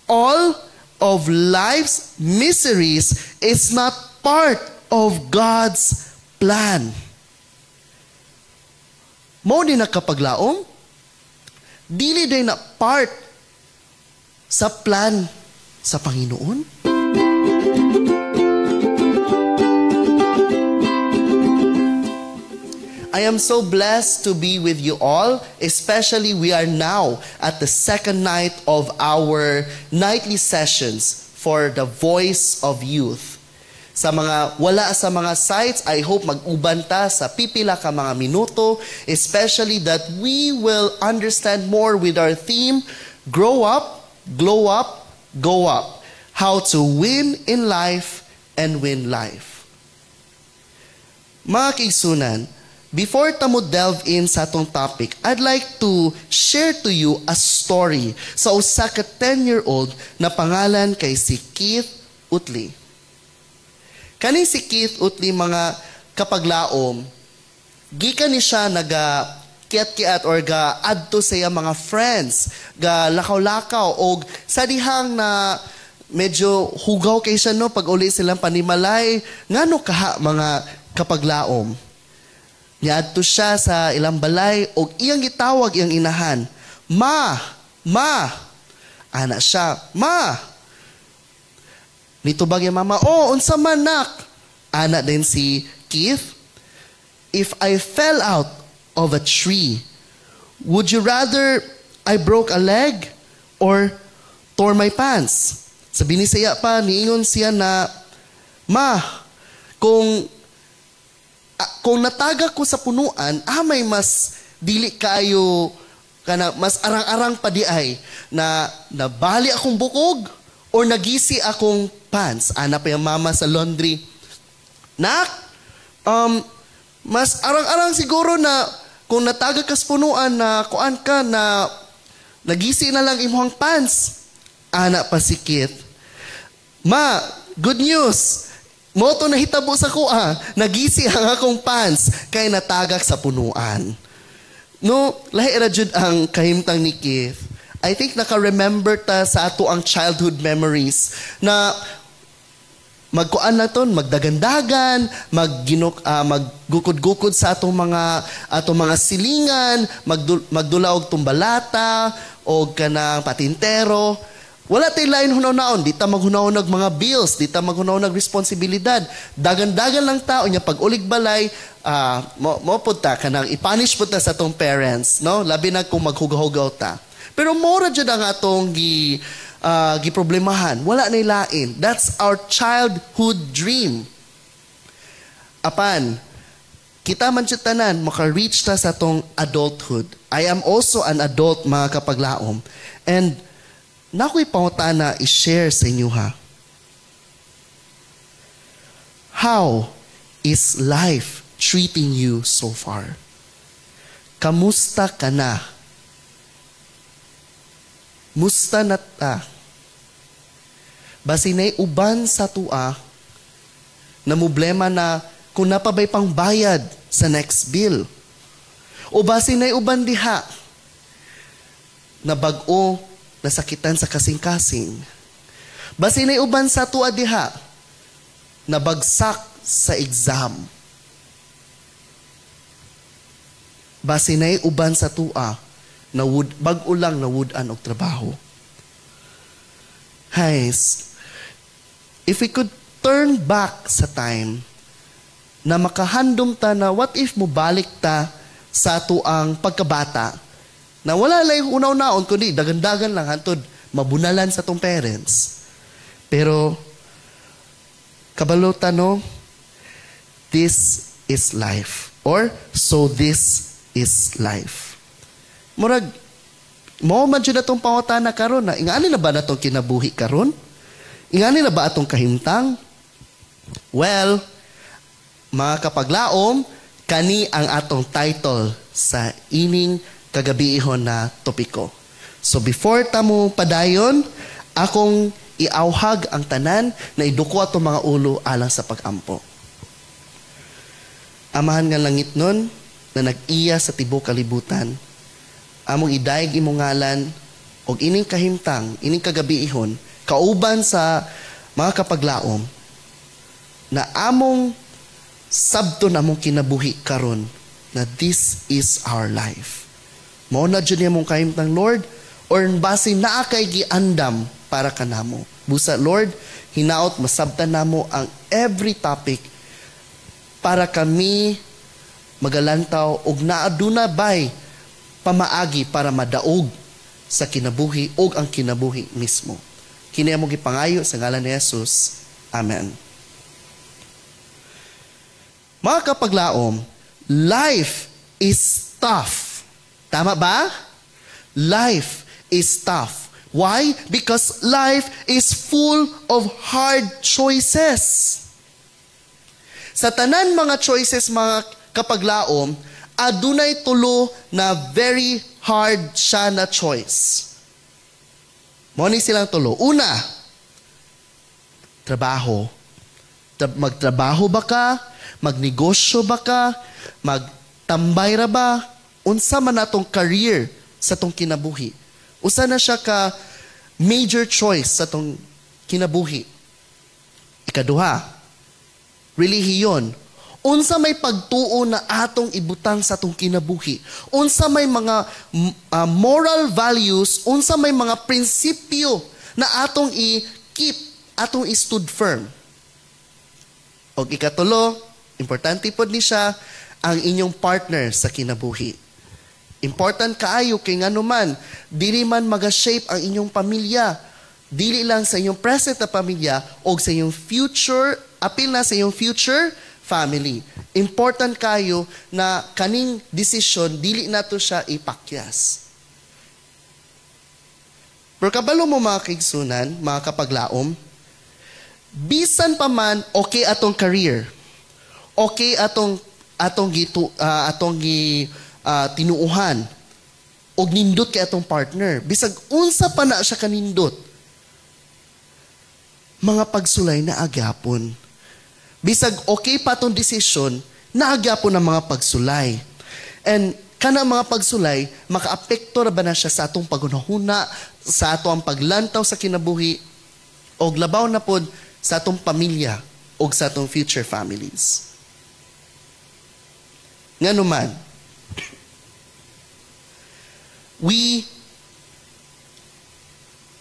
all of life's miseries is not part of God's plan. Mao din nakapaglaom, dili day na part sa plan sa Panginoon. I am so blessed to be with you all, especially we are now at the second night of our nightly sessions for the Voice of Youth. Sa mga wala sa mga sites, I hope mag-uban ta sa pipila ka mga minuto, especially that we will understand more with our theme, Grow Up, Glow Up, Go Up. How to win in life and win life. Mga kaigsunan, before tamo delve in sa atong topic, I'd like to share to you a story sa usa ka 10-year-old na pangalan kay si Keith Utley. Kani si Keith Utley, mga kapaglaom, gikan ni siya kiat-kiat or adto sa iya mga friends, lakaw-lakaw o sa dihang na medyo hugaw kay siya no pag uli silang panimalay, ngano kaha mga kapaglaom. Niadto siya sa ilang balay o iyang gitawag iyang inahan, Ma! Ma! Ana siya, Ma! Nitubag yung mama, oh, unsa man nak? Ana din si Keith, if I fell out of a tree, would you rather I broke a leg or tore my pants? Sabi ni siya pa, niingon siya na, Ma, kung nataga ko sa punuan, may mas dili kayo, mas arang-arang pa di ay, na nabali akong bukog or nagisi akong pants. Ana pa yung mama sa laundry, Nak, mas arang-arang siguro na kung nataga ka sa punuan na kuan ka na nagisi na lang imuhang pants. Ana pa si Keith, Ma, good news. Moto na hitabo sa kuha, nagisi ang akong pants kay natagak sa punuan. No, lahi ra jud ang kahimtang ni Keith. I think naka-remember ta sa ato ang childhood memories na magkuan na ton, magdagandagan, maggukod-gukod sa atong mga silingan, magdula og tumbalata og kanang patintero. Wala tayo lain hunaw-naon, di ta maghunaw nag mga bills, di ta maghunaw nag responsibilidad. Dagan-dagan lang tao niya pag ulig balay, mo pud ta kanang ipunish pud ta sa atong parents, no? Labi na kung maghugaw-hugaw ta. Pero mora jud ang atong giproblemahan. Wala na lain. That's our childhood dream. Apan, kita man jud tanan maka-reach ta sa atong adulthood. I am also an adult, mga kapaglaom. And nako'y pangutana i-share sa inyo ha. How is life treating you so far? Kamusta ka na? Musta na ta? Basinay uban sa tua na problema na kung napabay pang bayad sa next bill. O basinay uban diha na bag-o nasakitan sa kasing-kasing. Basinay uban sa tua diha nabagsak sa exam. Basinay uban sa tua na bag-o lang nawud-an og trabaho. Guys, if we could turn back sa time na makahandom ta na what if mo balik ta sa tuang pagkabata na wala lang unaw-naon kundi dagan-dagan lang hantod mabunalan sa tong parents. Pero kabalo no, this is life, or so this is life. Murag mo man jud atong pangutana karon na ingani na ba natong kinabuhi karon? Ingani na ba atong kahimtang? Well, mga kapaglaom, kani ang atong title sa ining kagabiihon na topiko. So before tamo padayon, akong iauhag ang tanan na iduko atong mga ulo alang sa pag-ampo. Amahan nga langit nun na nag-iya sa tibok kalibutan, among idayeg imong ngalan, og ining kahimtang, ining kagabiihon, kauban sa mga kapaglaom, na among sabto na among kinabuhi karon na this is our life. Mao na dyan niya mong kahimtang, Lord, or base naa kay giandam para kanamo. Busa, Lord, hinaot masabtan namo ang every topic para kami magalantaw og naaduna bay pamaagi para madaog sa kinabuhi og ang kinabuhi mismo. Kini amo gipangayo sa ngalan ni Jesus. Amen. Mga kapaglaom, life is tough. Tama ba? Life is tough. Why? Because life is full of hard choices. Sa tanan mga choices, mga kapaglaom, adunay tulo na very hard siya na choice. Moni silang tulo. Una, trabaho. Magtrabaho ba ka? Magnegosyo ba ka? Magtambay ra ba? Unsa man atong career sa tong kinabuhi. Usa na siya ka major choice sa tong kinabuhi. Ikaduha, relihiyon. Unsa may pagtuo na atong ibutang sa atong kinabuhi. Unsa may mga moral values, unsa may mga prinsipyo na atong i-keep, atong i-stood firm. O ikatulo, importante po ni siya ang inyong partner sa kinabuhi. Important kaayo kay nga naman, dili man maga-shape ang inyong pamilya. Dili lang sa inyong present na pamilya o sa inyong future, apil na sa inyong future family. Important kayo na kaning decision, dili nato siya ipakyas. Pero kabalo mo mga kaigsunan, mga kapaglaom, bisan pa man okay atong career, okay atong tinuuhan, og nindot kay atong partner, bisag unsa pa na siya kanindot, mga pagsulay na agyapon. Bisag okay pa itong desisyon, naagyapo ng mga pagsulay. And kana mga pagsulay, makaapekto na ba na siya sa atong pagunahuna, sa atong paglantaw sa kinabuhi, o labaw na pod sa atong pamilya, o sa atong future families. Nga naman, we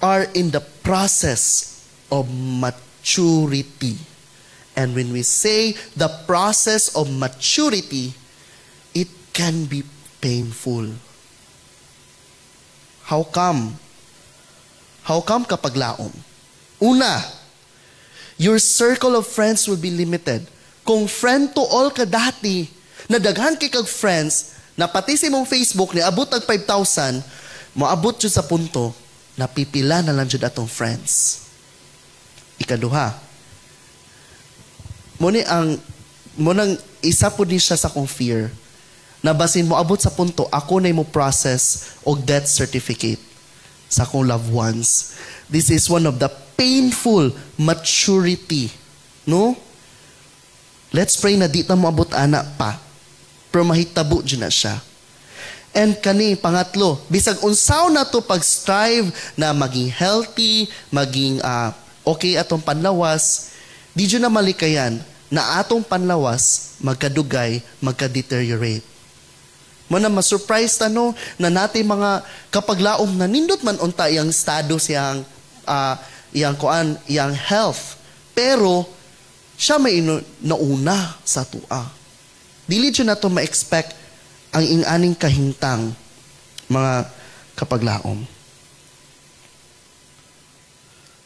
are in the process of maturity. And when we say the process of maturity, it can be painful. How come? How come kapaglaom? Una, your circle of friends will be limited. Kung friend to all ka dati, na daghan kay kag friends, na pati si mong Facebook ni abot ang 5,000, maabot jud sa punto, napipila na lang jud atong friends. Ikaduha, Munang isa po din siya sa kong fear na basin mo abot sa punto ako na mo process og death certificate sa akong loved ones. This is one of the painful maturity. No? Let's pray na di ta mo abot anak pa. Pero mahitabo dyan na siya. And kani, pangatlo, bisag unsaw na to pag-strive na maging healthy, maging okay atong panlawas, di dyan na malikayan na atong panlawas magkadugay, magka-deteriorate. Muna ma-surprise no, na natin mga kapaglaom na nindot man unta iyang status, iyang health. Pero, siya may nauna sa tua. Dili dyan na to ma-expect ang ing-aning kahintang mga kapaglaom.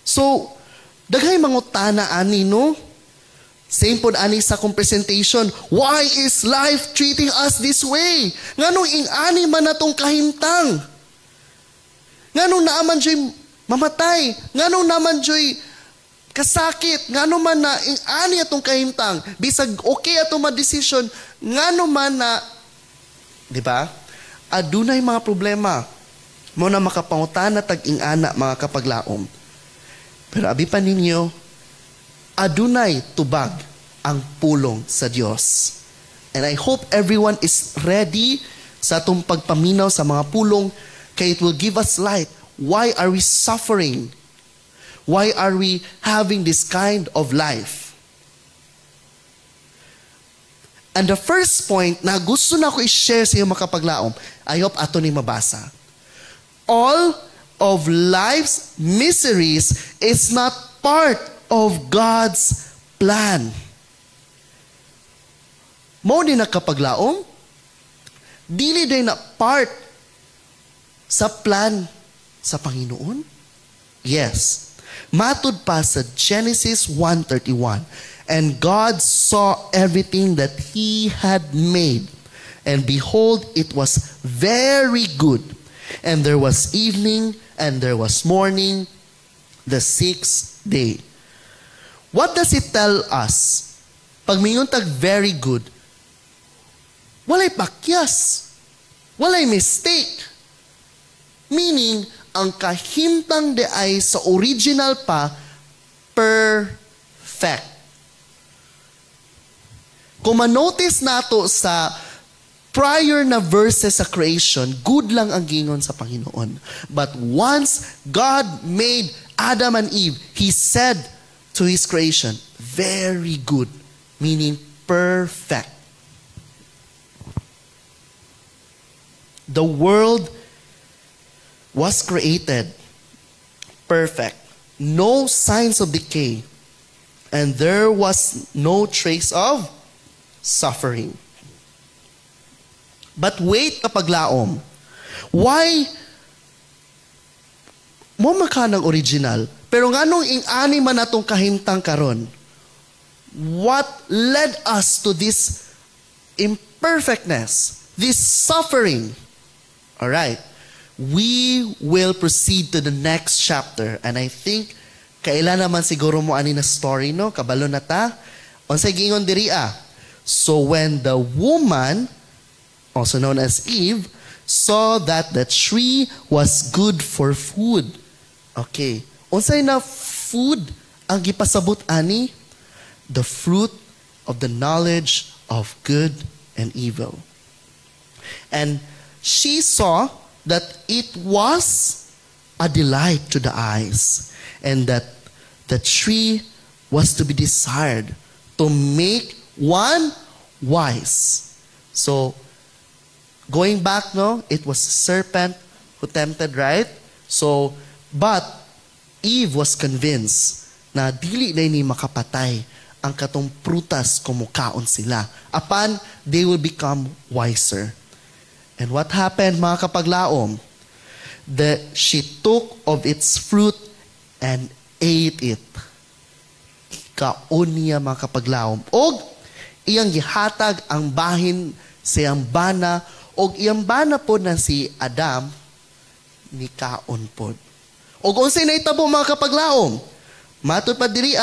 So, daghay mangutana ani no? Same po ani sa akong presentation. Why is life treating us this way? Nganong ing-ani man natong kahintang? Nganong naaman dyo'y mamatay? Nganong naman dyo'y kasakit? Nganong man na ing-ani atong kahintang? Bisag okay atong ma-decision, nganong man na, di ba? Adunay mga problema. Mo na makapangutan na tag-ing-ana mga kapaglaom. Pero abi pa ninyo, adunay tubag ang pulong sa Diyos. And I hope everyone is ready sa atong pagpaminaw sa mga pulong kay it will give us light. Why are we suffering? Why are we having this kind of life? And the first point na gusto na ko i-share sa iyo makapaglaom, I hope ato ni mabasa. All of life's miseries is not part of God's plan. Mo din nakapaglaom, dili din na part sa plan sa Panginoon? Yes. Matud pa sa Genesis 1:31. And God saw everything that He had made, and behold, it was very good. And there was evening, and there was morning, the sixth day. What does it tell us? Pag mingon tag very good, walay pakyas, walay mistake. Meaning, ang kahimtang de ay sa original pa, perfect. Kung manotice nato sa prior na verses sa creation, good lang ang gingon sa Panginoon. But once God made Adam and Eve, He said to His creation, very good, meaning perfect. The world was created perfect. No signs of decay. And there was no trace of suffering. But wait kapaglaom. Why mo makanang original? Pero nganong ing-ani man natong kahimtang karon? What led us to this imperfectness, this suffering? All right. We will proceed to the next chapter. And I think, kailan naman siguro mo ani na story, no? Kabalo na ta. Unsay gingon diri ah. So when the woman, also known as Eve, saw that the tree was good for food. Okay. Unsay na food ang gipasabot ani? The fruit of the knowledge of good and evil. And she saw that it was a delight to the eyes, and that the tree was to be desired to make one wise. So, going back, no, it was the serpent who tempted, right? So, but Eve was convinced na dili na ni makapatay ang katong prutas kumukaon sila. Apan, they will become wiser. And what happened, mga kapaglaom? That she took of its fruit and ate it. Kaon niya, mga kapaglaom. Og iyang gihatag ang bahin siyang bana, og iyang bana po na si Adam, ni kaon po. Og unsay nahitabo, mga kapaglaom? Matod pa diri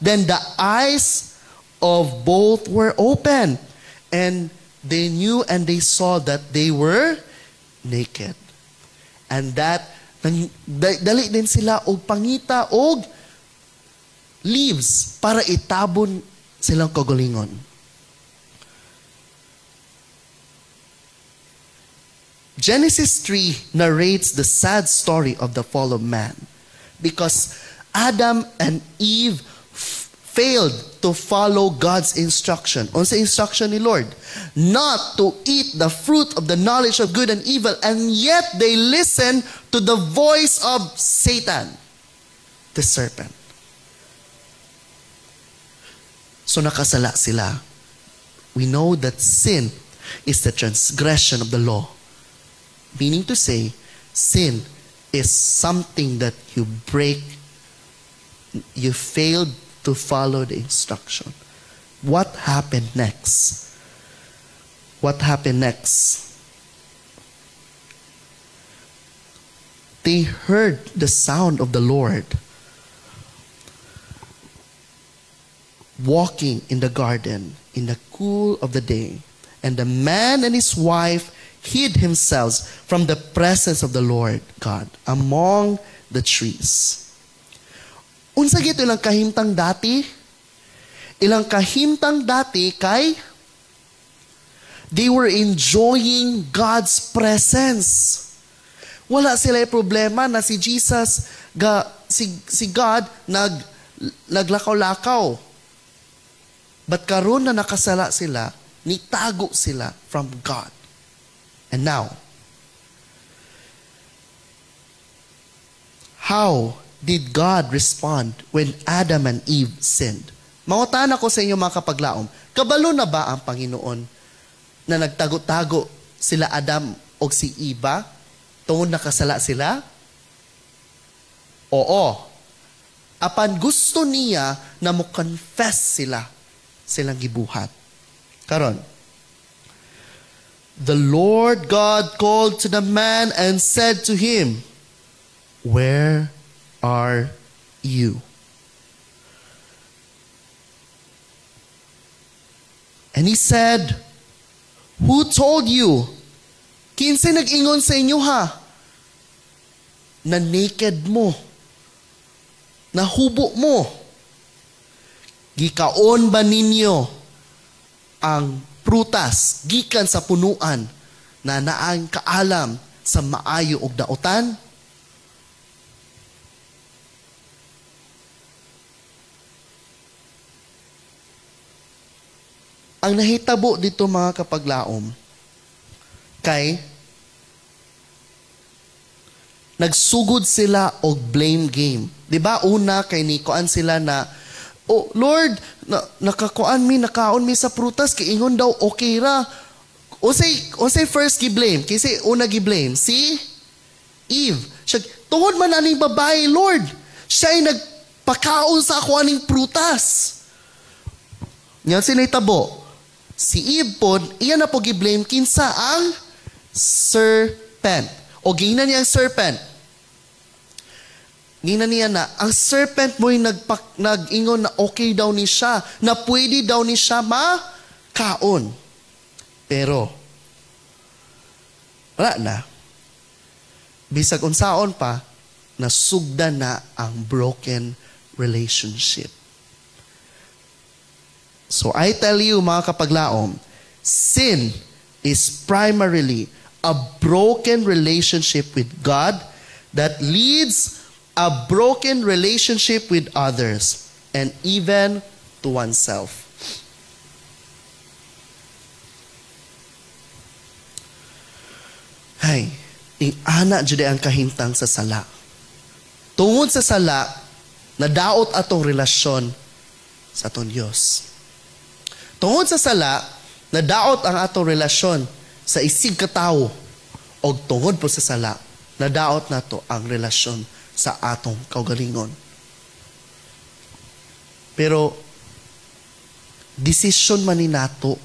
then the eyes of both were open, and they knew and they saw that they were naked. And that, dali din sila og pangita og leaves para itabon silang kagalingon. Genesis 3 narrates the sad story of the fall of man, because Adam and Eve failed to follow God's instruction. Unsa instruction ni Lord? Not to eat the fruit of the knowledge of good and evil, and yet they listened to the voice of Satan, the serpent. So nakasala sila. We know that sin is the transgression of the law. Meaning to say, sin is something that you break, you failed to follow the instruction. What happened next? What happened next? They heard the sound of the Lord walking in the garden in the cool of the day. And the man and his wife hid themselves from the presence of the Lord God among the trees. Unsa gito ilang kahimtang dati? Ilang kahimtang dati kay they were enjoying God's presence. Wala sila problema na si Jesus, si God, naglakaw-lakaw. But karon na nakasala sila, nitago sila from God. And now, how did God respond when Adam and Eve sinned? Mangutan ako sa inyo mga kapaglaom, kabalo na ba ang Panginoon na nagtago-tago sila Adam o si Eva tungod nakasala sila? Oo. Apan gusto niya na mo-confess silang gibuhat. Karon, the Lord God called to the man and said to him, "Where are you?" And he said, "Who told you?" Kinsay nag-ingon sa inyo ha? Na naked mo. Na hubo mo. Gikaon ba ninyo ang prutas gikan sa punuan na naang kaalam sa maayo ug daotan? Ang nahitabo dito mga kapaglaom, kay nagsugod sila og blame game. Diba una kay nikoan sila na, "Oh Lord, nakaon mi sa prutas, kay ingon daw okay ra." Unsay first gi-blame? Kasi una gi-blame si Eve. Siya, tungod man aning babae, Lord, siya ay nagpakaon sa ako aning prutas. Yan sinitabo. Si Eve po, iyan na po gi-blame kinsa ang serpent. O gina niya ang serpent. Gina niya na, ang serpent mo'y nag-ingon na okay daw ni siya, na pwede daw ni siya makaon. Pero, wala na. Bisag unsaon pa, nasugdan na ang broken relationship. So I tell you mga kapaglaom, sin is primarily a broken relationship with God that leads a broken relationship with others and even to oneself. Hay, ana jud ang kahintang sa sala. Tungod sa sala, nadaot atong relasyon sa atong Dios. Tungod sa sala, nadaot ang atong relasyon sa isig katawo. O tungod po sa sala, nadaot nato ang relasyon sa atong kaugalingon. Pero, decision man ni nato,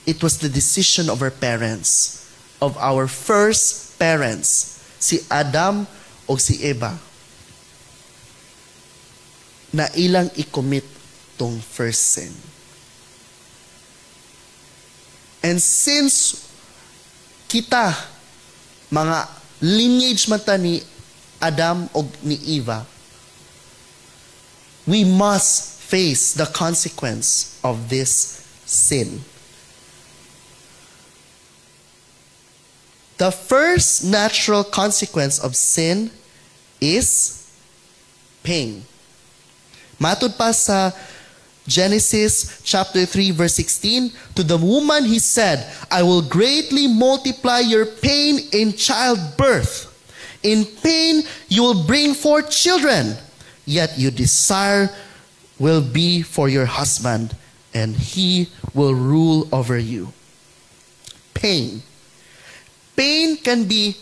it was the decision of our parents, of our first parents, si Adam o si Eva, na ilang i-commit tong first sin. And since kita, mga lineage mata ni Adam o ni Eva, we must face the consequence of this sin. The first natural consequence of sin is pain. Matud pa sa Genesis chapter 3 verse 16, to the woman he said, "I will greatly multiply your pain in childbirth. In pain you will bring forth children, yet your desire will be for your husband, and he will rule over you." Pain. Pain can be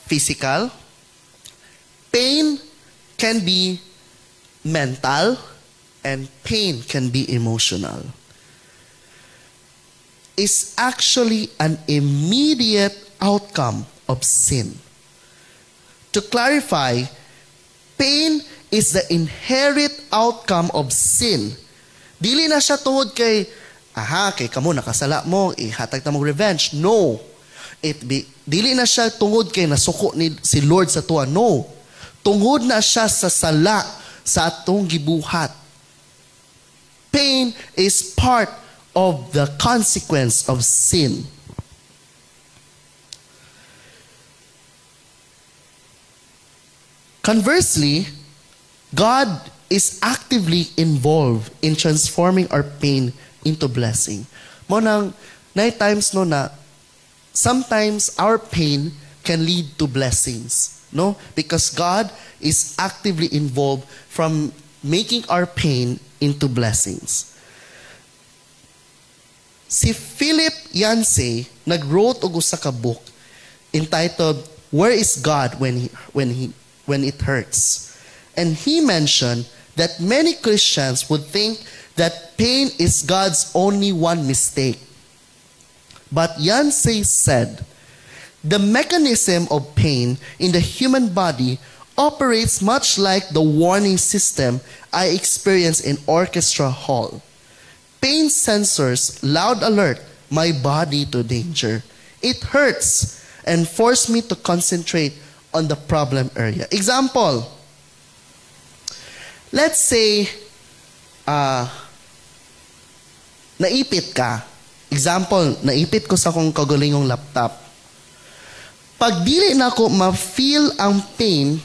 physical. Pain can be mental. And pain can be emotional. It's actually an immediate outcome of sin. To clarify, pain is the inherent outcome of sin. Dili na siya tungod kay, kay kamo nakasala mo, ihatag na mo revenge. No. Dili na siya tungod kay nasuko ni si Lord sa tuwa. No. Tungod na siya sa sala sa atong gibuhat. Pain is part of the consequence of sin. Conversely, God is actively involved in transforming our pain into blessing. Mo nang night times no na sometimes our pain can lead to blessings, no? Because God is actively involved from making our pain into blessings. Si Philip Yancey nag-wrote og usa ka book entitled Where is God when it hurts? And he mentioned that many Christians would think that pain is God's only one mistake. But Yancey said, the mechanism of pain in the human body operates much like the warning system I experience in orchestra hall. Pain sensors loud alert my body to danger. It hurts and force me to concentrate on the problem area. Example, let's say, naipit ka. Example, naipit ko sa akong kagulingong laptop. Pag dili na ako ma-feel ang pain,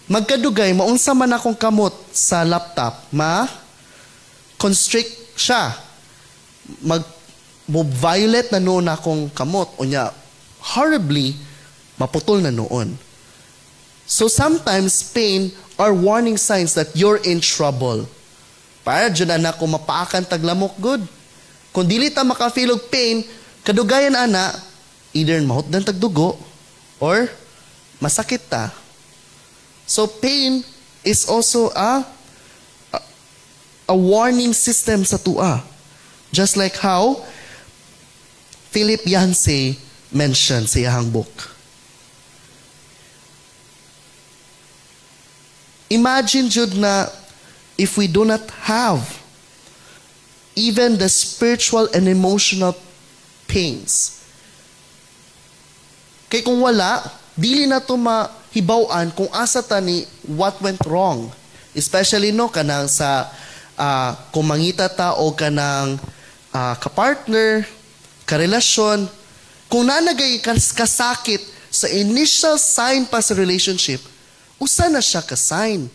magkadugay, maunsa man akong kamot sa laptop, ma-constrict siya. Mag-violet na noon akong kamot. O niya, horribly, maputol na noon. So sometimes pain are warning signs that you're in trouble. Para dyan na ako mapaakan taglamok good. Kung dili ta maka-feel og pain, kadugayan ana, either mahot ng tagdugo or masakit ta. So pain is also a warning system sa tua. Just like how Philip Yancey mentioned sa iyang book. Imagine jud na if we do not have even the spiritual and emotional pains. Kay kung wala, dili na to mahibaw-an kung asa ta ni what went wrong. Especially no kanang sa kung mangita ta o kanang kapartner, karelasyon, kung nanagay kasakit sa initial sign pa sa relationship, usa na siya ka-sign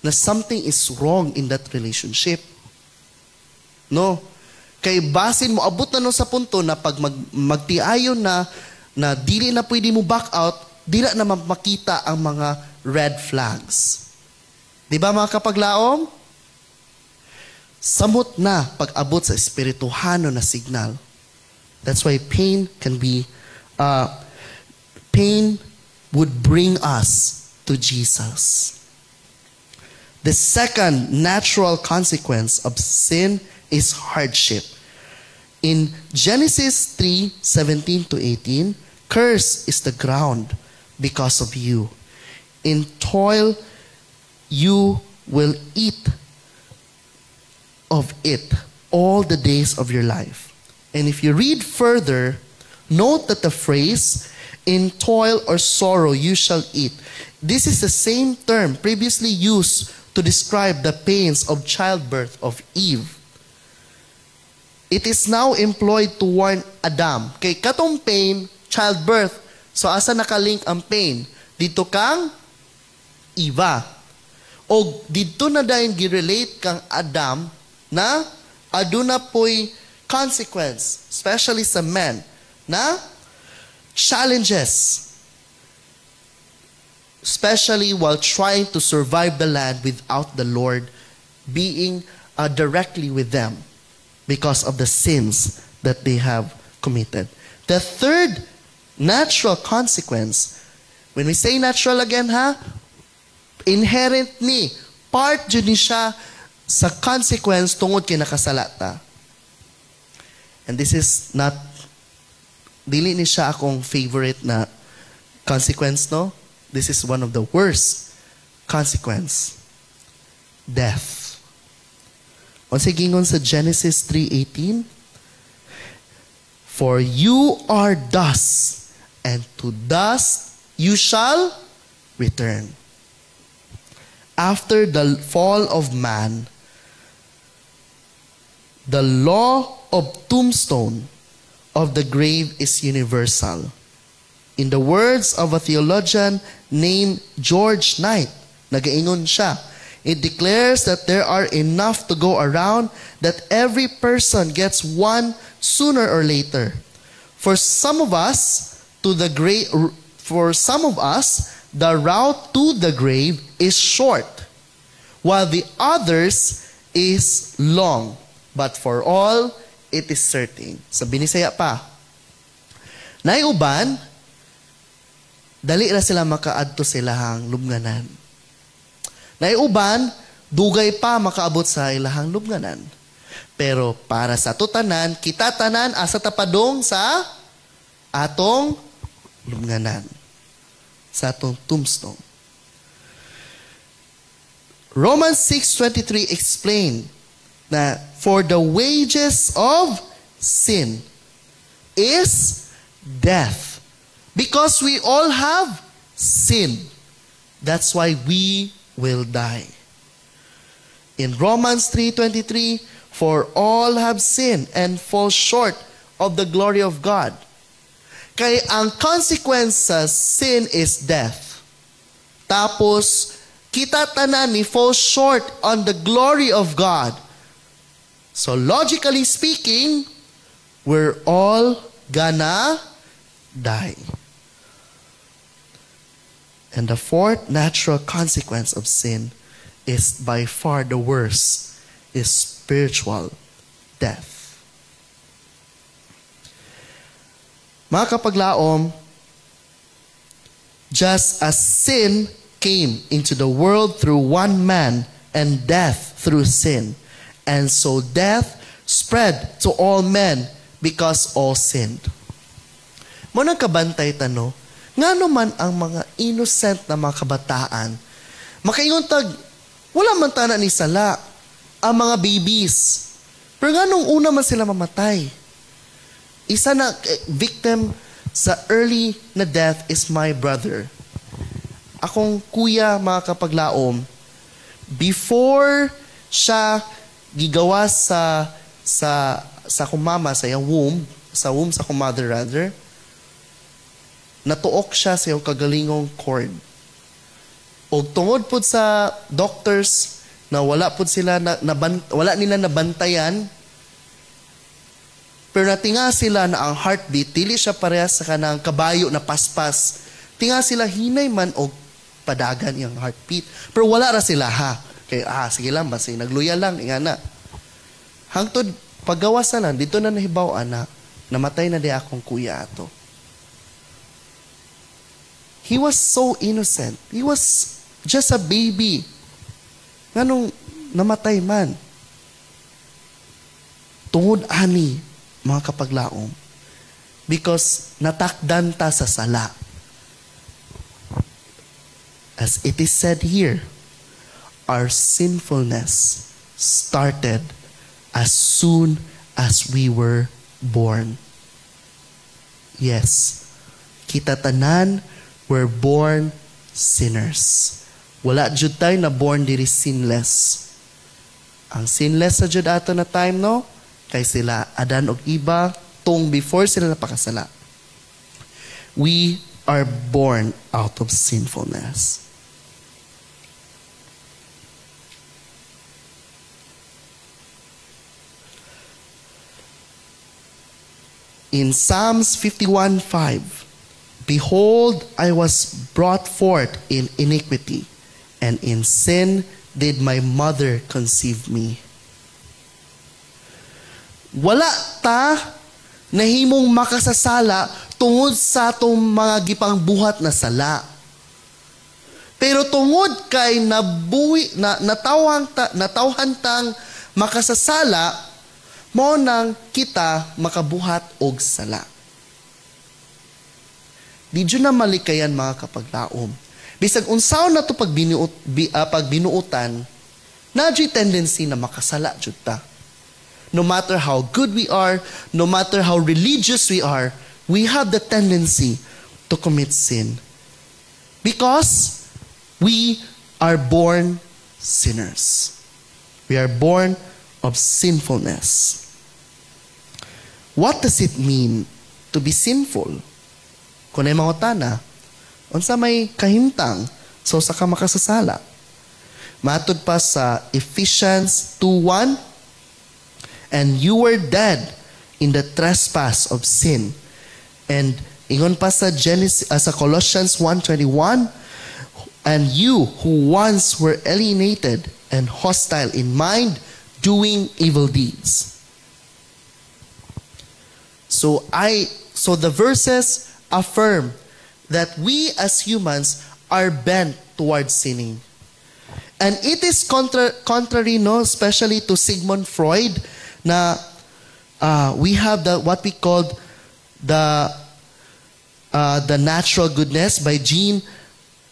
na something is wrong in that relationship. No? Kay basin mo, abot na no sa punto na pag magtiayon na dili na pwede mo back out, dili na makita ang mga red flags. Di ba mga kapaglaom? Samot na pag-abot sa espirituhano na signal. That's why pain would bring us to Jesus. The second natural consequence of sin is hardship. In Genesis 3:17 to 18, curse is the ground because of you. In toil you will eat of it all the days of your life. And if you read further, note that the phrase, in toil or sorrow you shall eat. This is the same term previously used to describe the pains of childbirth of Eve. It is now employed to warn Adam. Kay katong pain, childbirth. So asa nakalink ang pain? Dito kang Eva. O dito na dahil girelate kang Adam na aduna po'y consequence, especially sa men, na challenges, especially while trying to survive the land without the Lord being directly with them because of the sins that they have committed. The third natural consequence, when we say natural again, inherent ni, part dyan ni siya sa consequence tungod kay nakasalata. And this is not, dili ni siya akong favorite na consequence, no? This is one of the worst consequence. Death. O sige ngon sa Genesis 3:18, for you are dust, and to dust you shall return. After the fall of man, the law of tombstone of the grave is universal. In the words of a theologian named George Knight, nagaingon siya, it declares that there are enough to go around, that every person gets one sooner or later. For some of us, the route to the grave is short, while the others is long. But for all, it is certain. Sa Binisaya pa, naiuban, dali na sila makaadto sa ilahang lubnganan. Naiuban, dugay pa makaabot sa ilahang lubnganan. Pero para sa tutanan, kita tanan asa tapadong sa atong lubnganan. Sa atong tombstone. Romans 6:23 explain na for the wages of sin is death. Because we all have sin. That's why we will die. In Romans 3:23, for all have sinned and fall short of the glory of God. Kaya ang consequence sa sin is death. Tapos, kita tanan ni fall short on the glory of God. So logically speaking, we're all gonna die. And the fourth natural consequence of sin is by far the worst, is spiritual death. Mga kapaglaom, just as sin came into the world through one man and death through sin, and so death spread to all men because all sinned. Munang kabantay tano, nga naman ang mga innocent na mga kabataan, makaingon tag, wala man tana ni sala, ang mga babies. Pero nga nung una man sila mamatay. Isa na victim sa early na death is my brother. Akong kuya, mga kapaglaom, before siya gigawa sa akong mama, sa iyang womb sa akong mother rather, natuok siya sa iyong kagalingong cord. O tungod po sa doctors na wala po sila wala nila nabantayan, pero natinga sila na ang heartbeat dili siya parehas sa kanang kabayo na paspas. Tinga sila hinay man og padagan iyang heartbeat. Pero wala ra sila ha. Kaya sige lang basta nagluya lang ingana. Hangtod paggawas na lang dito na nahibaw na namatay na di akong kuya ato. He was so innocent. He was just a baby. Nganong namatay man. Tungod ani, mga kapaglaom. Because natakdan ta sa sala. As it is said here, our sinfulness started as soon as we were born. Yes, kita tanan were born sinners. Wala jud tayo na born diri sinless. Ang sinless sa jud ato na time no, kay sila Adan og Eva tong before sila napakasala. We are born out of sinfulness. In Psalms 51:5, behold, I was brought forth in iniquity, and in sin did my mother conceive me. Wala ta nahimong makasasala tungod sa atong mga gipangbuhat na sala. Pero tungod kay natawhan tang makasasala, mo nang kita makabuhat og sala. Di dyo na malikayan mga kapaglaom. Bisag unsaon na ito pagbinuutan, na dyo'y tendency na makasala dyo ta. No matter how good we are, no matter how religious we are, we have the tendency to commit sin. Because we are born sinners. We are born of sinfulness. What does it mean to be sinful? Kung ay mangutana, unsa may kahimtang, so sa ka makasasala. Matod pa sa Ephesians 2:1, and you were dead in the trespass of sin. And ingon pa sa sa Colossians 1:21, and you who once were alienated and hostile in mind, doing evil deeds. So the verses affirm that we as humans are bent towards sinning. And it is contrary, no, especially to Sigmund Freud, na we have what we call the natural goodness by Jean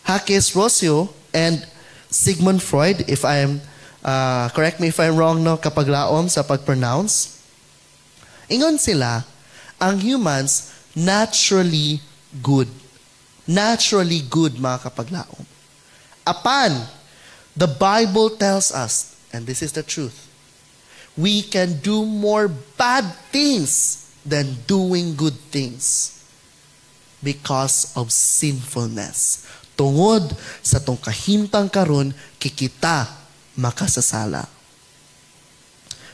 Jacques Rousseau and Sigmund Freud. If I'm correct me if I'm wrong, no, kapag laom sa pag-pronounce. Ingon sila, ang humans naturally good. Naturally good, mga kapaglaom. Apan, the Bible tells us, and this is the truth, we can do more bad things than doing good things because of sinfulness. Tungod sa tong kahimtang karon, kikita makasasala.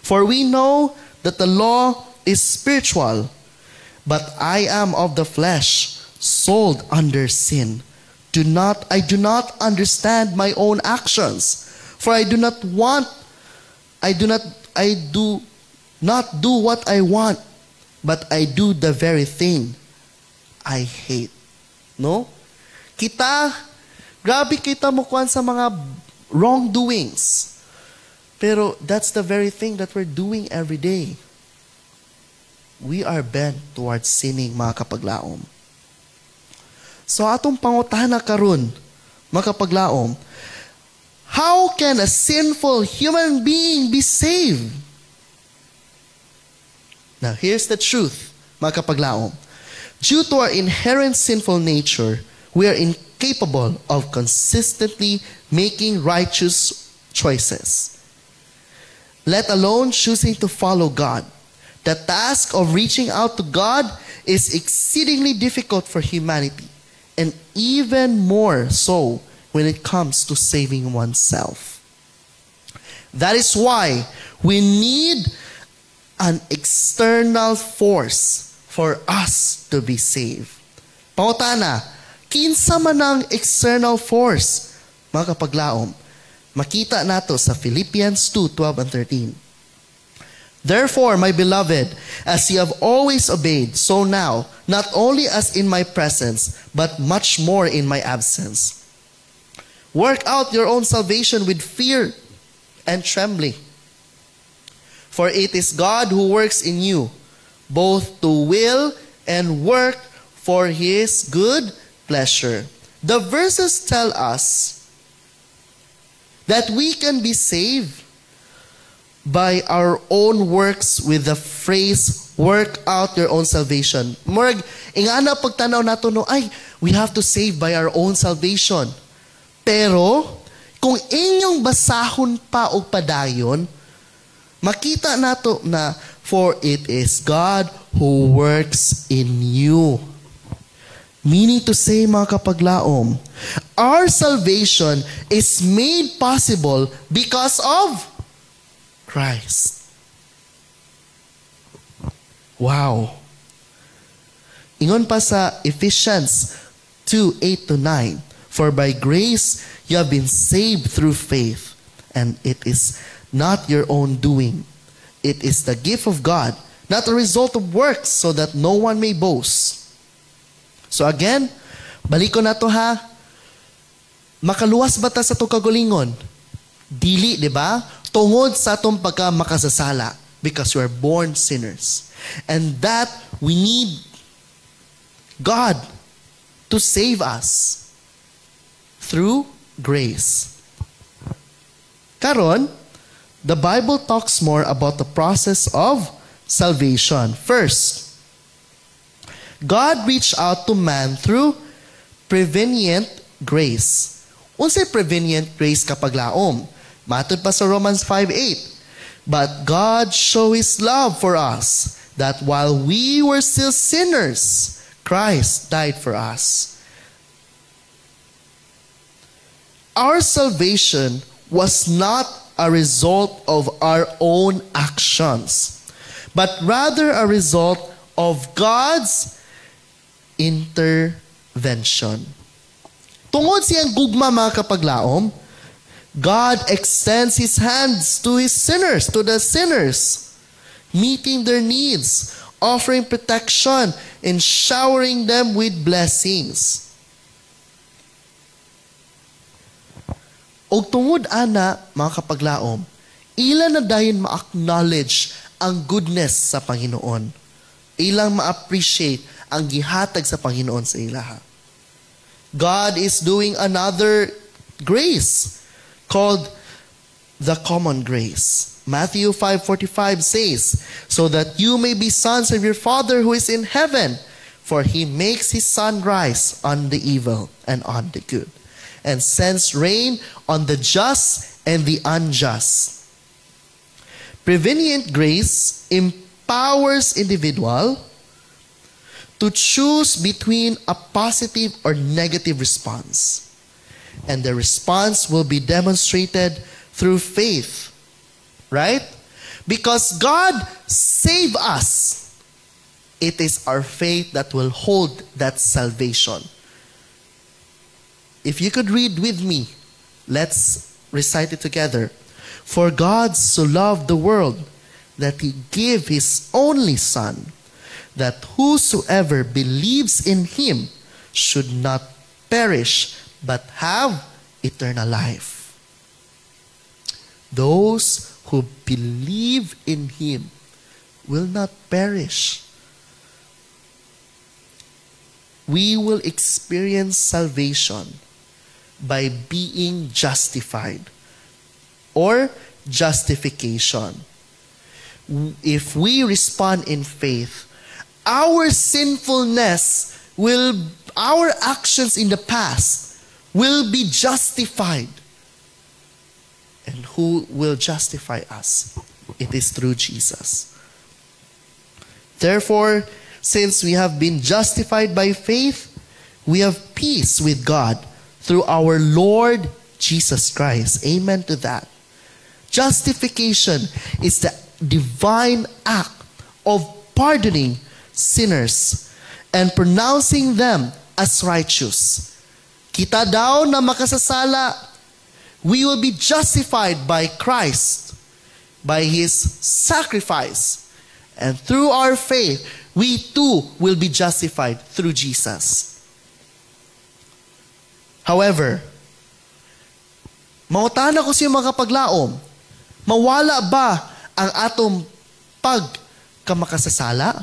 For we know that the law is spiritual, but I am of the flesh, sold under sin. I do not understand my own actions, for I do not do what I want, but I do the very thing I hate. No? Grabe kita mukuan sa mga wrongdoings. Pero that's the very thing that we're doing every day. We are bent towards sinning, mga kapaglaom. So atong pangutana karon, mga kapaglaom, how can a sinful human being be saved? Now here's the truth, mga kapaglaom. Due to our inherent sinful nature, we are incapable of consistently making righteous choices, let alone choosing to follow God. The task of reaching out to God is exceedingly difficult for humanity, and even more so when it comes to saving oneself. That is why we need an external force for us to be saved. Pangutana, kinsa man ang external force, mga kapaglaom? Makita nato sa Philippians 2:12 and 13. Therefore, my beloved, as you have always obeyed, so now, not only as in my presence, but much more in my absence. Work out your own salvation with fear and trembling. For it is God who works in you, both to will and work for His good pleasure. The verses tell us that we can be saved by our own works, with the phrase, work out your own salvation. Murag, ingana pagtanaw nato no, ay, we have to save by our own salvation. Pero, kung inyong basahon pa o padayon, makita nato na, for it is God who works in you. Meaning to say, mga kapaglaom, our salvation is made possible because of Christ. Wow. Ingon pa sa Ephesians 2:8-9, for by grace you have been saved through faith, and it is not your own doing. It is the gift of God, not a result of works, so that no one may boast. So again, baliko na to ha. Makaluwas ba ta sa to kagulingon? Dili, di ba? Tungod sa atong pagka makasasala, because we are born sinners. And that we need God to save us through grace. Karon, the Bible talks more about the process of salvation. First, God reached out to man through prevenient grace. Unsay prevenient grace kapag laom? Matod pa sa Romans 5:8. But God showed His love for us, that while we were still sinners, Christ died for us. Our salvation was not a result of our own actions, but rather a result of God's intervention. Tungod siyang gugma, mga kapaglaom, God extends His hands to His sinners, to the sinners, meeting their needs, offering protection, and showering them with blessings. Og tungod ana, mga kapaglaom, ilan na dayon ma-acknowledge ang goodness sa Panginoon. Ilang ma-appreciate ang gihatag sa Panginoon sa ilaha. God is doing another grace called the common grace. Matthew 5:45 says, "So that you may be sons of your Father who is in heaven, for He makes His sun rise on the evil and on the good, and sends rain on the just and the unjust." Prevenient grace empowers individual to choose between a positive or negative response. And the response will be demonstrated through faith. Right? Because God saved us. It is our faith that will hold that salvation. If you could read with me, let's recite it together. For God so loved the world that He gave His only Son, that whosoever believes in Him should not perish, but have eternal life. Those who believe in Him will not perish. We will experience salvation by being justified or justification. If we respond in faith, our sinfulness our actions in the past will be justified. And who will justify us? It is through Jesus. Therefore, since we have been justified by faith, we have peace with God through our Lord Jesus Christ. Amen to that. Justification is the divine act of pardoning sinners and pronouncing them as righteous. Kita daw na makasasala, we will be justified by Christ, by His sacrifice. And through our faith, we too will be justified through Jesus. However, mautana ko siya mga kapaglaom, mawala ba ang atong pagkamakasasala?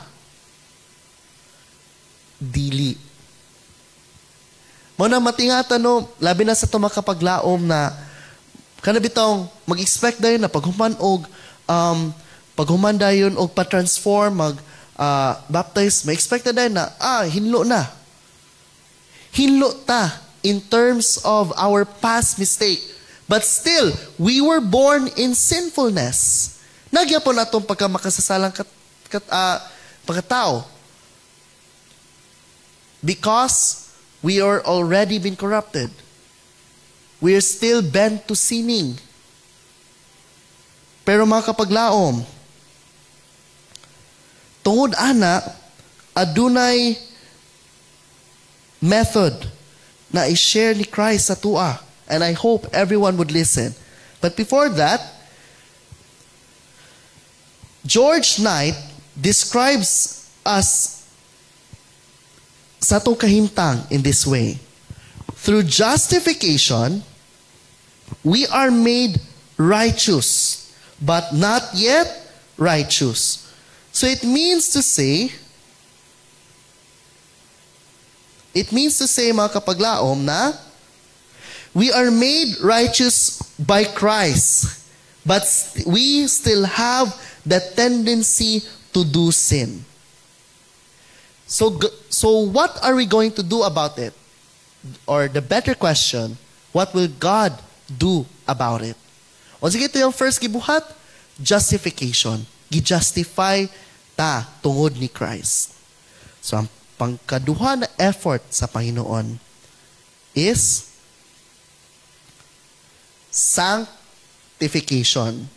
Dili. Mao na matingatan no, labi na sa itong makapaglaom na kanabitong mag-expect dayon na paghuman dayon og pa-transform, baptize, ma-expect dayon na, hinlo na. Hinlo ta in terms of our past mistake. But still, we were born in sinfulness. Nagyapon atong pagkamakasasalang pagkatao. Because we are already been corrupted. We are still bent to sinning. Pero mga kapaglaom, tungod ana, adunay method na i-share ni Christ sa tua. And I hope everyone would listen. But before that, George Knight describes us sa itong kahimtang in this way. Through justification, we are made righteous, but not yet righteous. So it means to say, mga kapaglaom, na we are made righteous by Christ, but we still have the tendency to do sin. So what are we going to do about it? Or the better question, what will God do about it? O sige, ito yung first gibuhat, justification. Gi-justify ta tungod ni Christ. So ang pangkaduha na effort sa Panginoon is sanctification.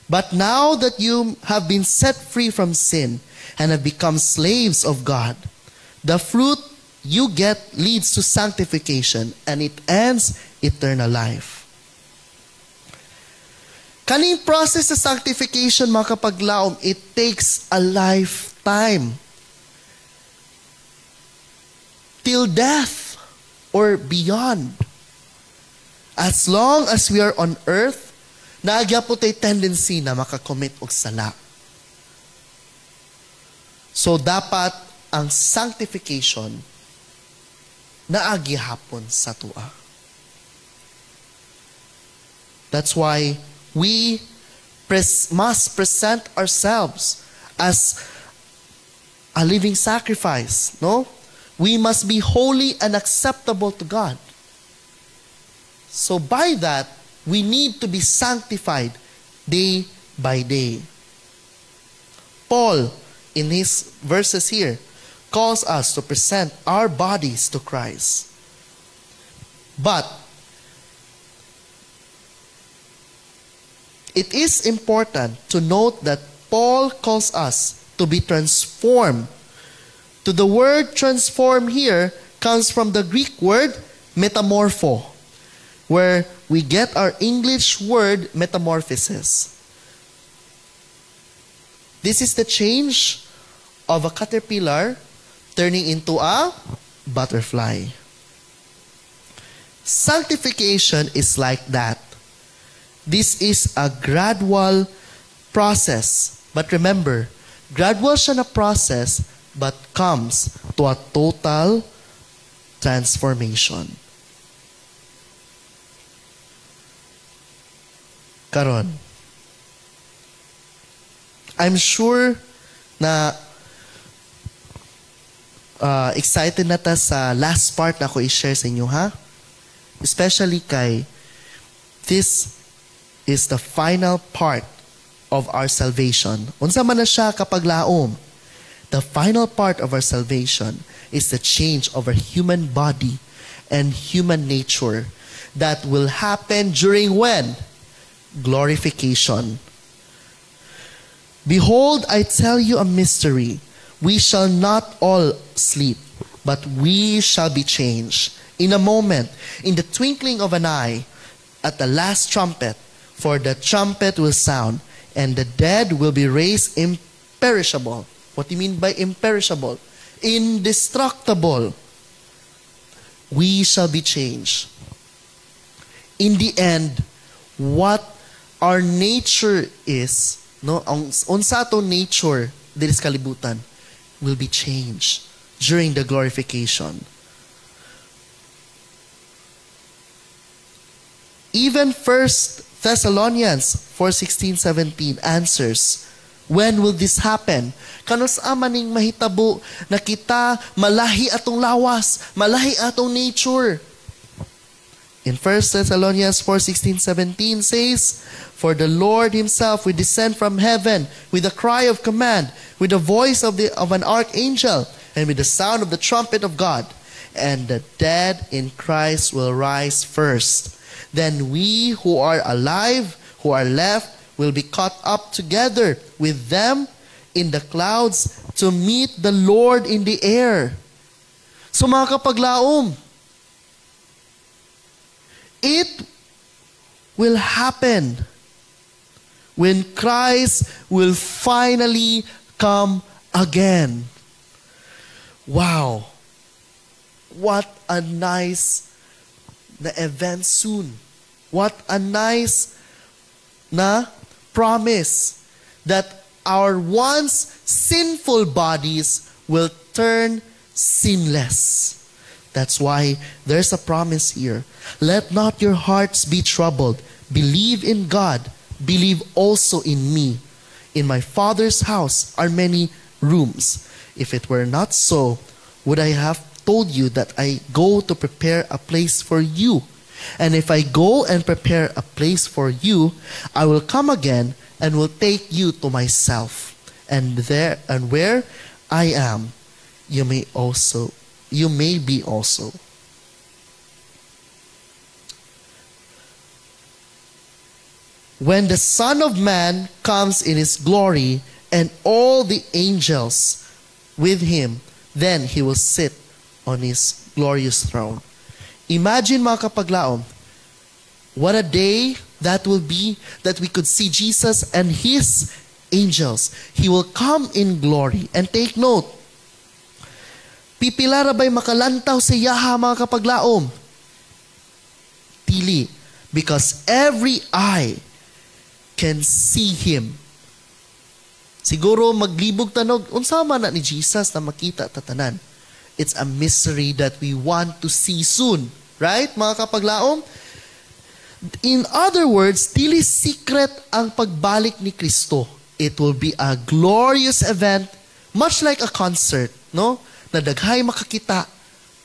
But now that you have been set free from sin and have become slaves of God, the fruit you get leads to sanctification and it ends eternal life. Kaning process sa sanctification, mga kapaglaom, it takes a lifetime. Till death or beyond. As long as we are on earth, naagya po tayo tendency na makakommit og sala. So dapat ang sanctification naagi hapon sa tua. That's why we must present ourselves as a living sacrifice, no? We must be holy and acceptable to God. So by that, we need to be sanctified day by day. Paul, in his verses here, calls us to present our bodies to Christ. But it is important to note that Paul calls us to be transformed. To the word transform here comes from the Greek word metamorpho, where we get our English word metamorphosis. This is the change of a caterpillar turning into a butterfly. Sanctification is like that. This is a gradual process. But remember, gradual siya na process but comes to a total transformation. Karon, I'm sure na excited na ta sa last part na ako i-share sa inyo, ha? Especially kay this is the final part of our salvation. Unsa man na siya kapag laom? The final part of our salvation is the change of our human body and human nature that will happen during when? Glorification. Behold, I tell you a mystery. We shall not all sleep, but we shall be changed. In a moment, in the twinkling of an eye, at the last trumpet, for the trumpet will sound, and the dead will be raised imperishable. What do you mean by imperishable? Indestructible. We shall be changed. In the end, what our nature is, no, ang unsa ato nature diri sa kalibutan will be changed during the glorification. Even 1 Thessalonians 4:16-17 answers, when will this happen? Kanos amaning mahitabo na kita malahi atong lawas, malahi atong nature. In 1 Thessalonians 4:16-17 says, for the Lord himself will descend from heaven with a cry of command, with the voice of an archangel, and with the sound of the trumpet of God. And the dead in Christ will rise first. Then we who are alive, who are left, will be caught up together with them in the clouds to meet the Lord in the air. So mga kapaglaom, it will happen when Christ will finally come again. Wow! What a nice na event soon. What a nice na promise that our once sinful bodies will turn sinless. That's why there's a promise here. Let not your hearts be troubled. Believe in God. Believe also in me. In my Father's house are many rooms. If it were not so, would I have told you that I go to prepare a place for you? And if I go and prepare a place for you, I will come again and will take you to myself. And where I am, you may be also. When the Son of Man comes in His glory and all the angels with Him, then He will sit on His glorious throne. Imagine mga kapaglaom, what a day that will be that we could see Jesus and His angels. He will come in glory. And take note, pipila ra ba'y makalantaw sa yaha mga kapaglaom? Dili. Because every eye can see Him. Siguro maglibog tanog, unsama na ni Jesus na makita tatanan. It's a mystery that we want to see soon. Right, mga kapaglaom? In other words, dili secret ang pagbalik ni Kristo. It will be a glorious event, much like a concert, no? Na daghay makakita,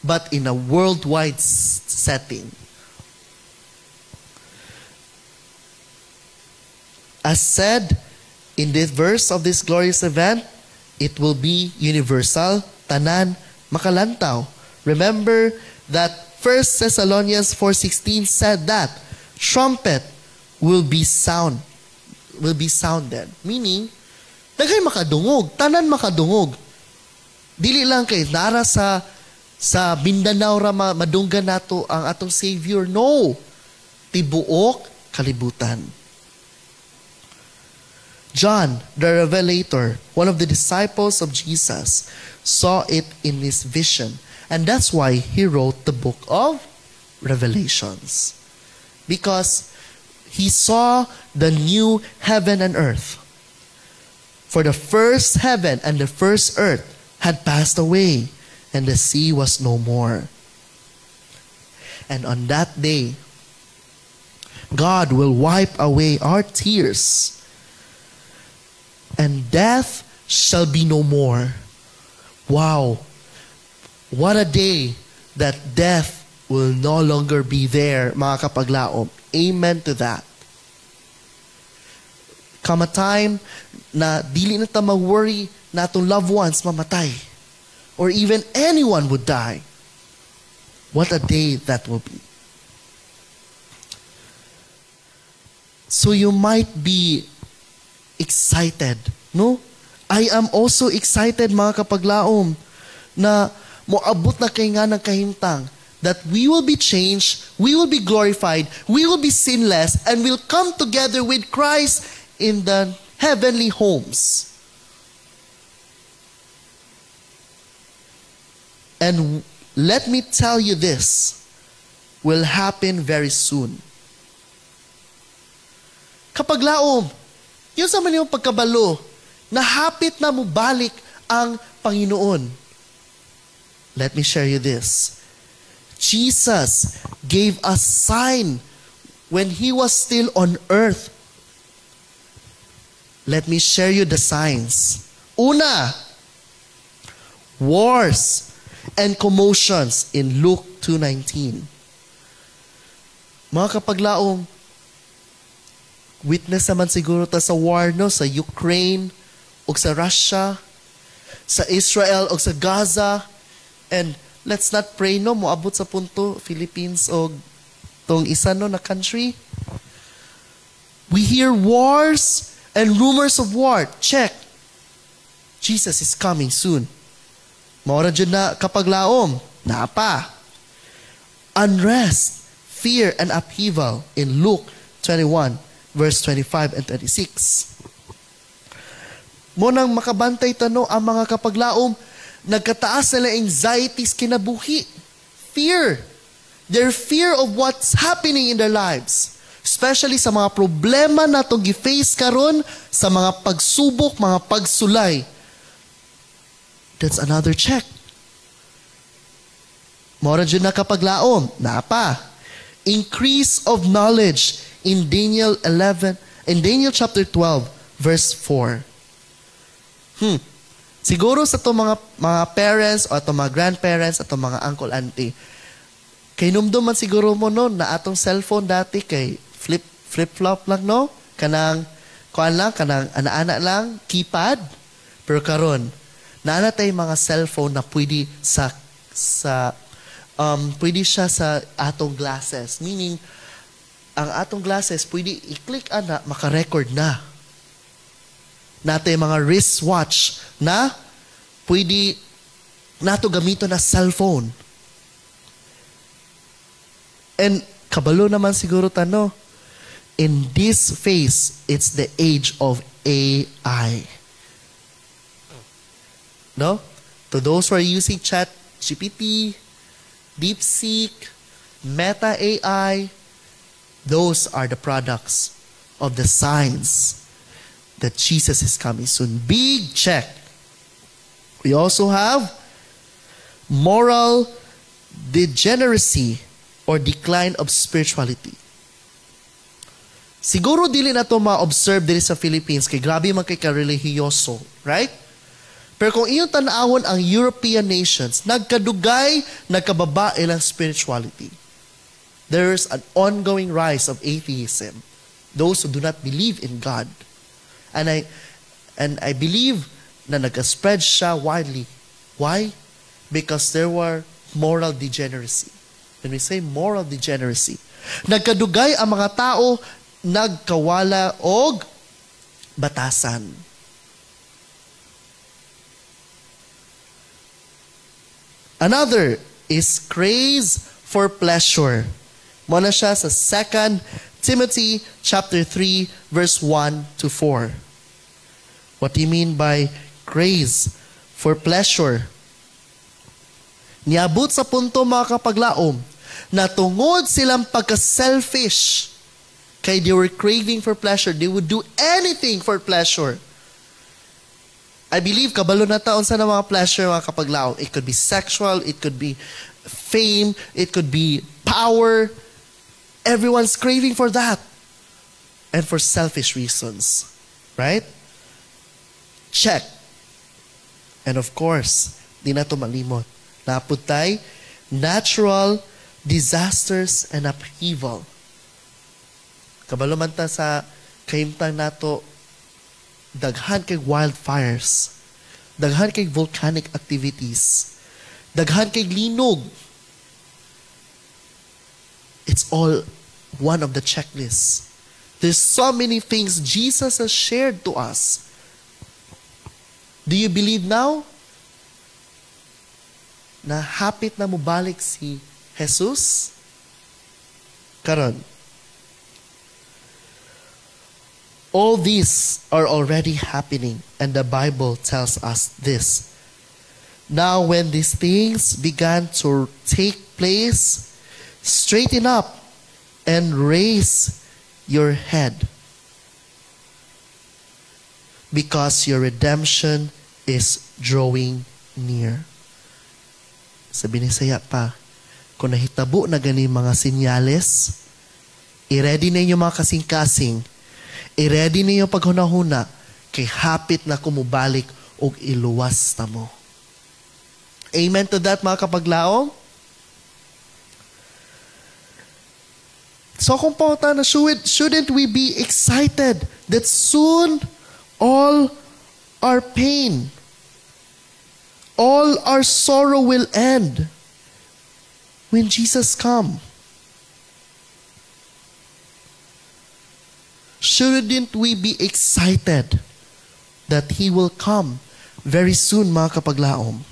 but in a worldwide setting. As said in this verse of this glorious event, it will be universal, tanan, makalantaw. Remember that 1 Thessalonians 4:16 said that trumpet will be sounded. Meaning, daghay makadungog, tanan makadungog. Dili lang kay nara sa Mindanao ra madunggan nato ang atong Savior. No. Tibuok kalibutan. John, the Revelator, one of the disciples of Jesus, saw it in his vision. And that's why he wrote the book of Revelations. Because he saw the new heaven and earth. For the first heaven and the first earth had passed away, and the sea was no more. And on that day, God will wipe away our tears, and death shall be no more. Wow! What a day that death will no longer be there, mga kapaglaom. Amen to that. Come a time na dili na ta mag-worry na atong loved ones mamatay, or even anyone would die. What a day that will be. So you might be excited, no? I am also excited, mga kapaglaom, na moabot na kay nga ng kahimtang that we will be changed, we will be glorified, we will be sinless, and will come together with Christ in the heavenly homes. And let me tell you this will happen very soon. Kapaglaom, yun sa man yung pagkabalo, na hapit na mubalik ang Panginoon. Let me share you this. Jesus gave a sign when He was still on earth. Let me share you the signs. Una, wars and commotions in Luke 2:19. Mga kapaglaong, witness naman siguro ta sa war, no? Sa Ukraine, o sa Russia, sa Israel, o sa Gaza. And let's not pray, no? Moabot sa punto, Philippines o tong isa, no, na country. We hear wars and rumors of war. Check. Jesus is coming soon. Maura dyan na kapaglaom. Napa. Unrest, fear, and upheaval in Luke 21, verse 25 and 26. Munang makabantay tano ang mga kapaglaom, nagkataas na anxieties kinabuhi. Fear. Their fear of what's happening in their lives. Especially sa mga problema na itong gi-face karon, sa mga pagsubok, mga pagsulay. That's another check. Mora dyan na kapaglaom. Napa. Increase of knowledge in Daniel chapter 12, verse 4. Siguro sa itong mga parents o itong mga grandparents, itong mga uncle, auntie, kay numdum man siguro mo no, na atong cellphone dati kay flip-flop lang, no? Kanang ana-ana lang, keypad. Pero karon, Naanatay mga cellphone na pwede pwede siya sa atong glasses. Meaning, ang atong glasses, pwede i-click maka-record na. Natay mga wristwatch na pwede nato gamito na cellphone. And kabalo naman siguro in this phase, it's the age of AI. No? To those who are using ChatGPT, DeepSeek, Meta AI, those are the products of the signs that Jesus is coming soon. Big check. We also have moral degeneracy or decline of spirituality. Siguro dili na to ma-observe dili sa Philippines kay grabe man kay ka-religyoso, right? Pero kung iyong tanawon ang European nations, nagkadugay, nagkababae lang spirituality. There's an ongoing rise of atheism. Those who do not believe in God. And I believe na nag-spread siya widely. Why? Because there were moral degeneracy. When we say moral degeneracy, nagkadugay ang mga tao, nagkawala og batasan. Another is craze for pleasure. Muna siya sa 2 Timothy chapter 3 verse 1 to 4. What do you mean by craze for pleasure? Niabot sa punto mga kapaglaom na tungod silang pagka-selfish kay they were craving for pleasure. They would do anything for pleasure. I believe kabalo na taon sa mga pleasure mga kapaglaom. It could be sexual, it could be fame, it could be power. Everyone's craving for that. And for selfish reasons. Right? Check. And of course, di na ito malimot. Naputay, natural disasters and upheaval. Kabalo man ta sa kahimtang nato, daghan kay wildfires, daghan kay volcanic activities, daghan kay linog. It's all one of the checklists. There's so many things Jesus has shared to us. Do you believe now na hapit na mubalik si Jesus? Karon, all these are already happening, and the Bible tells us this. Now, when these things began to take place, straighten up and raise your head, because your redemption is drawing near. Sabi ni Saya pa, kung nahitabo na gani mga sinyales, i-ready na inyo mga kasing-kasing, i-ready ninyo paghunahuna kay hapit na kumubalik o iluwas na mo. Amen to that mga kapaglaong? So kung pauta na, shouldn't we be excited that soon all our pain, all our sorrow will end when Jesus comes? Shouldn't we be excited that He will come very soon, mga kapaglaom?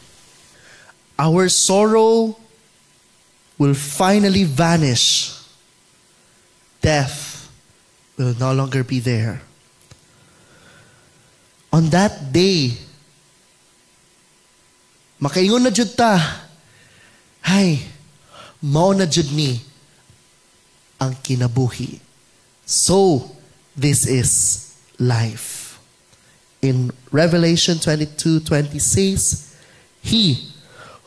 Our sorrow will finally vanish. Death will no longer be there. On that day, makaingon na jud ta, hay, mao na jud ni ang kinabuhi. So, this is life. In Revelation 22:20 says, He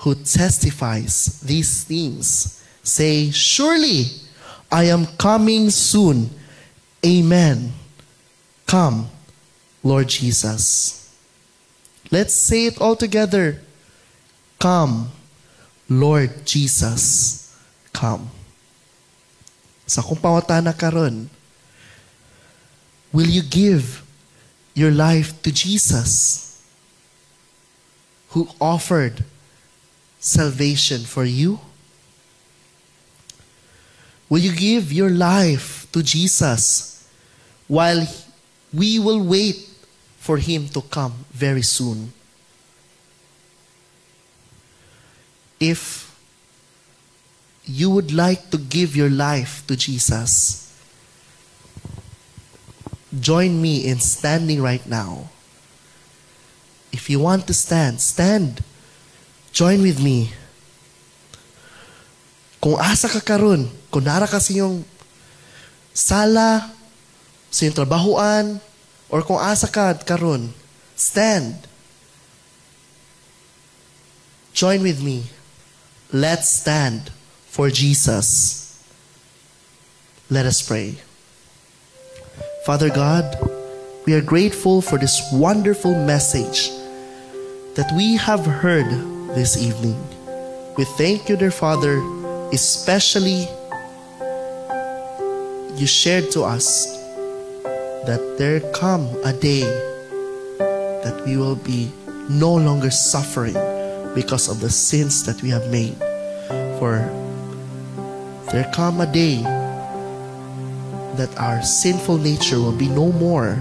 who testifies these things say, surely I am coming soon. Amen. Come, Lord Jesus. Let's say it all together. Come, Lord Jesus. Come. Sa kung pawatana karon, will you give your life to Jesus? who offered salvation for you? Will you give your life to Jesus while we will wait for Him to come very soon? If you would like to give your life to Jesus, join me in standing right now. If you want to stand, stand. Join with me. Kung asa ka karon, kung nara ka sa iyong sala, sa iyong trabahuan, or kung asa ka karon, stand. Join with me. Let's stand for Jesus. Let us pray. Father God, we are grateful for this wonderful message that we have heard this evening. We thank you, dear Father, especially you shared to us that there come a day that we will be no longer suffering because of the sins that we have made. For there come a day that our sinful nature will be no more.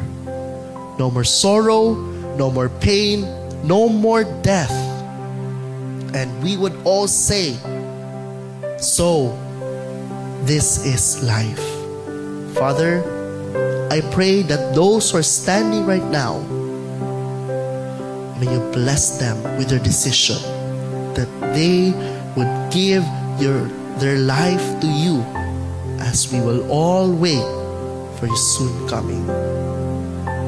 No more sorrow, no more pain, no more death. And we would all say, so this is life. Father, I pray that those who are standing right now, may you bless them with their decision, that they would give their life to you, as we will all wait for your soon coming.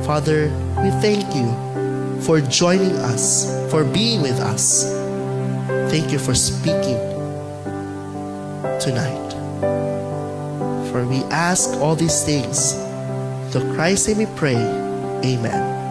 Father, we thank you for joining us, for being with us. Thank you for speaking tonight. For we ask all these things, through Christ's name we pray. Amen.